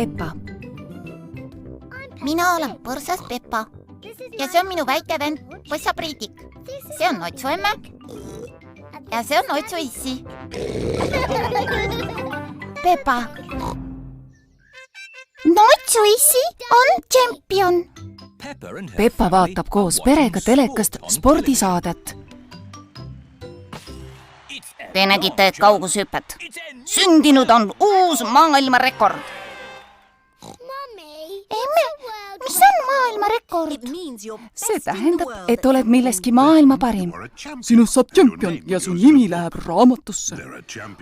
Peppa. Mina olen põrsas Peppa ja see on minu väike vend Põssa Priidik. See on Notsu emme ja see on Notsu issi. Peppa. Notsu issi on tšempion. Peppa vaatab koos perega telekast spordisaadet. Te nägite kaugushüpet. Sündinud on uus maailmarekord. Emme, mis on maailmarekord? See tähendab, et oled milleski maailma parim. Sinust saab tšempion ja su nimi läheb raamatusse.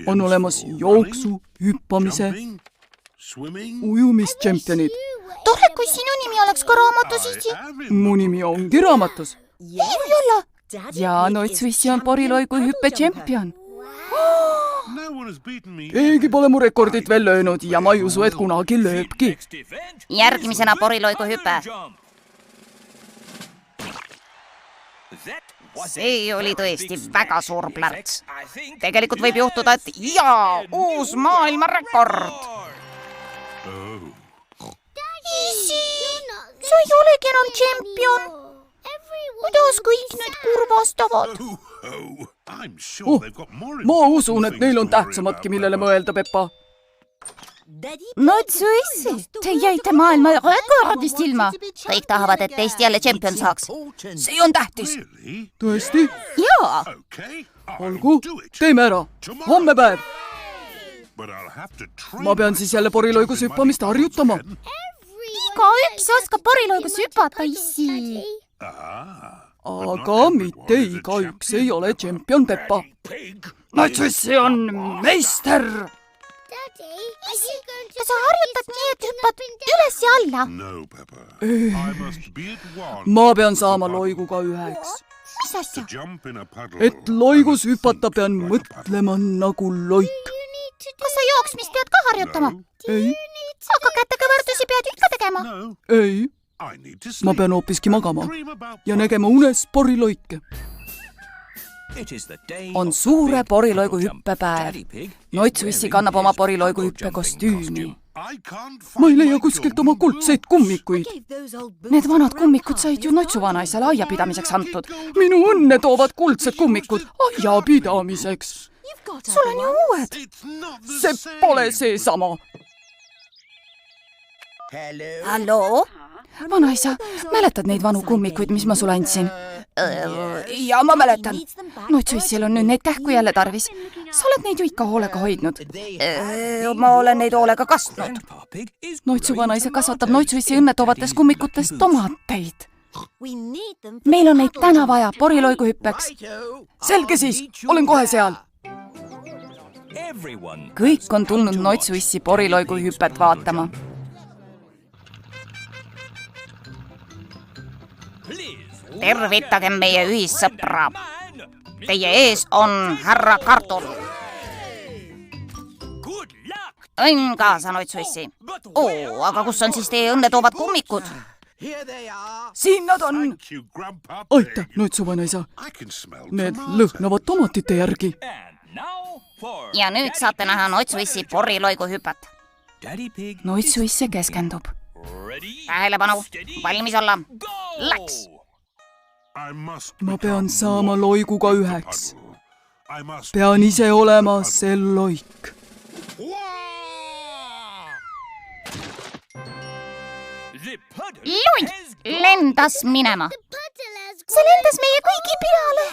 On olemas jooksu, hüppamise, ujumistšempionid. Tore, kui sinu nimi oleks ka raamatus, issi. Mu nimi ongi raamatus. Ei või olla. Ja Notsu issi on poriloigu hüppe tšempion. Keegi pole mu rekordit veel löönud ja ma ei usu, et kunagi lööbki. Järgimisena poriloigu hüpe. See oli tõesti väga suur plärts. Tegelikult võib juhtuda, et uus maailmarekord. Isi, sa ei olegi enam tšempion. Kuidas kõik nüüd kurvastavad? Ma usun, et neil on tähtsamadki, millele mõelda, Peppa. Notsu issi, te jäite maailma rekordist ilma. Kõik tahavad, et teist jälle tšempion saaks. See on tähtis. Tõesti? Jaa. Olgu, teeme ära. Homme päev. Ma pean siis jälle poriloigus hüppamist harjutama. Igaüks oskab poriloigus hüpata, issi. Aga mitte igaüks ei ole tšempion, Peppa. Notsu issi on meister. Kas sa harjutad nii, et hüppad üles ja alla? Ma pean saama loiguga üheks. Mis asja? Et loigus hüpata pean mõtlema nagu loik. Kas sa jooksmist pead ka harjutama? Ei. Aga kätekõverdusi pead ikka tegema? Ei. Ma pean hoopiski magama ja nägema unes poriloike. On suure poriloigu hüppepäev. Notsu issi kannab oma poriloigu hüppe kostüümi. Ma ei leia kuskilt oma kuldseid kummikuid. Need vanad kummikud said ju Notsu vanaisale aiapidamiseks antud. Minu õnne toovad kuldsed kummikud aiapidamiseks. Sul on ju uued. See pole seesama. Hallo? Vanaisa, mäletad neid vanu kummikuid, mis ma sulle andsin? Ja ma mäletan. Notsu issil on nüüd neid kähku jälle tarvis. Sa oled neid ju ikka hoolega hoidnud. Ma olen neid hoolega kastnud. Notsu vanaisa kasvatab Notsu issi õnnetoovates kummikutes tomateid. Meil on neid täna vaja poriloigu hüppeks. Selge siis, olen kohe seal. Kõik on tulnud Notsu issi poriloigu hüpet vaatama. Tervitage meie ühissõpra. Teie ees on härra Kartul. Õnn kaasa, Notsu issi. Aga kus on siis teie õnnetoovad kummikud? Siin nad on. Aitäh, Notsu vanaisa. Need lõhnavad tomatite järgi. Ja nüüd saate näha Notsu issi poriloigu hüpet. Notsu issi keskendub. Tähelepanu, valmis olla. Läks! Ma pean saama loiguga üheks. Pean ise olema see loik. Loik lendas minema. See lendas meie kõigi peale.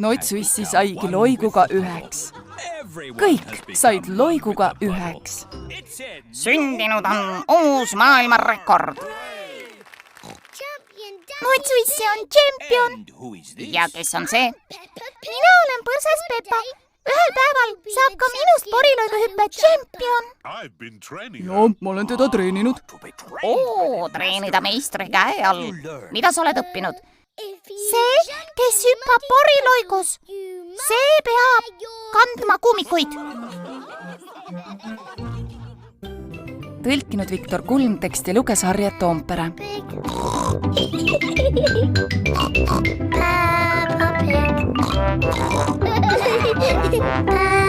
Notsu issi saigi loiguga üheks. Kõik said loiguga üheks. Sündinud on uus maailmarekord. Notsu issi on tšempion. Ja kes on see? Mina olen põrsas Peppa. Ühel päeval saab ka minust poriloigu hüppe tšempion. Ja, ma olen teda treeninud. Treenida meistri käe all. Mida sa oled õppinud? See, kes hüppab poriloigus, see peab kandma kummikuid. Tõlkinud Viktor Kulm, teksti luges Harriet Toompere. Peppa Pig.